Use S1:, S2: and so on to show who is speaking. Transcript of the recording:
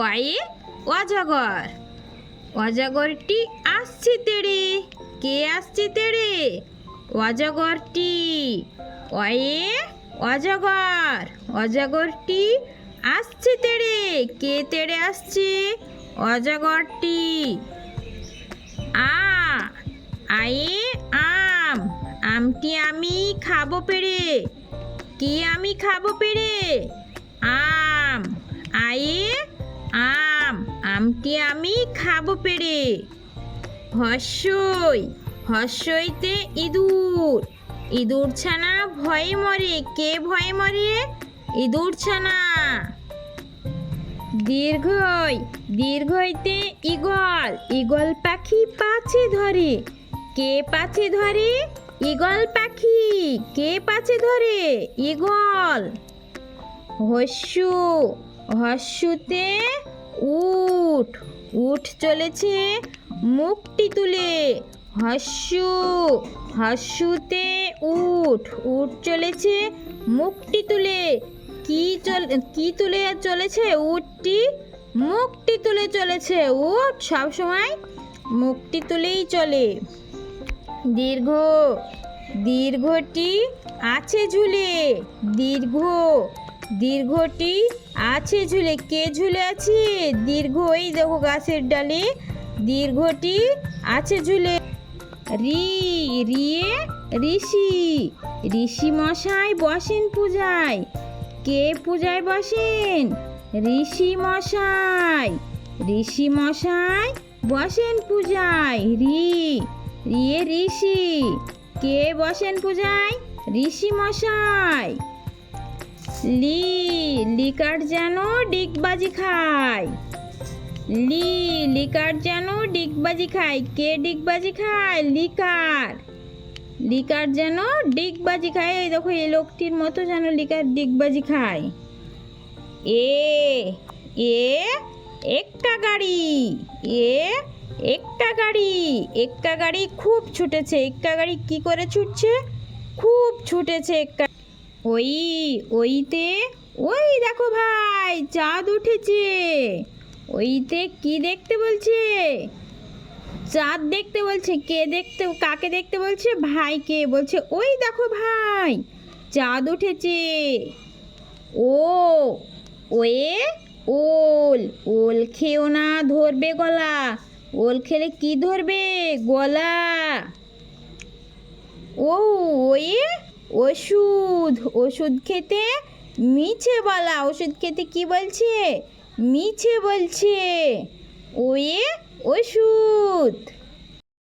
S1: অয়ে অজগর। অজগরটি আসছে তেড়ে। কে আসছে তেড়ে? অজগরটি। অয়ে অজগর। অজগরটি আসছে তেড়ে। কে তেড়ে আসছে? অজগরটি। আ আয়ে আম। আমটি আমি খাবো পেড়ে। কি আমি খাবো পেড়ে? আম। আয়ে আম। আমটি আমি খাবো পেড়ে। হর্ষই। হর্ষইতে ইঁদুর। ইঁদুর ছানা ভয়ে মরে। কে ভয়ে মরে? ইঁদুর ছানা। দীর্ঘই। দীর্ঘইতে ঈগল। ঈগল পাখি পাছে ধরে। কে পাছে ধরে? ঈগল পাখি। কে পাছে ধরে? ঈগল। হর্ষু। হর্ষুতে উট। উট চলেছে মুখটি তুলে। হর্ষু। হর্ষুতে উট। উট চলেছে মুখটি তুলে। কি তুলে চলেছে উটটি? মুখটি তুলে চলেছে। উট সবসময় মুখটি তুলেই চলে। দীর্ঘ। দীর্ঘটি আছে ঝুলে। দীর্ঘ। দীর্ঘটি আছে ঝুলে। কে ঝুলে আছে? দীর্ঘ। এই দেখো গাছের ডালে দীর্ঘটি আছে ঝুলে। রি। রিয়ে ঋষি। ঋষি মশাই বসেন পূজায়। কে পূজায় বসেন? ঋষি মশাই। ঋষি মশাই বসেন পূজায়। রিয়ে ঋষি। কে বসেন পূজায়? ঋষি মশাই। লিকার যেন ডিগবাজি খায়। লিকার যেন ডিগবাজি খায়। কে ডিগবাজি খায়? লিকার। লিকার যেন ডিগবাজি খায়। এই দেখো এই লোকটির মতো যেন লিকার ডিগবাজি খায়। একটা গাড়ি। একটা গাড়ি। একটা গাড়ি খুব ছুটেছে। একটা গাড়ি কি করে ছুটছে? খুব ছুটেছে। ওইতে ওই দেখো ভাই চাঁদ উঠেছে। ওইতে কি দেখতে বলছে? চাঁদ দেখতে বলছে। কাকে দেখতে বলছে? ভাইকে বলছে ওই দেখো ভাই চাঁদ উঠেছে। ওয়ে ওল। ওল খেও না, ধরবে গলা। ওল খেলে কি ধরবে? গলা। ওয়ে ওষুধ। ওষুধ খেতে মিছে বলা। ওষুধ খেতে কি বলছে? মিছে বলছে। ওয়ে ওষুধ।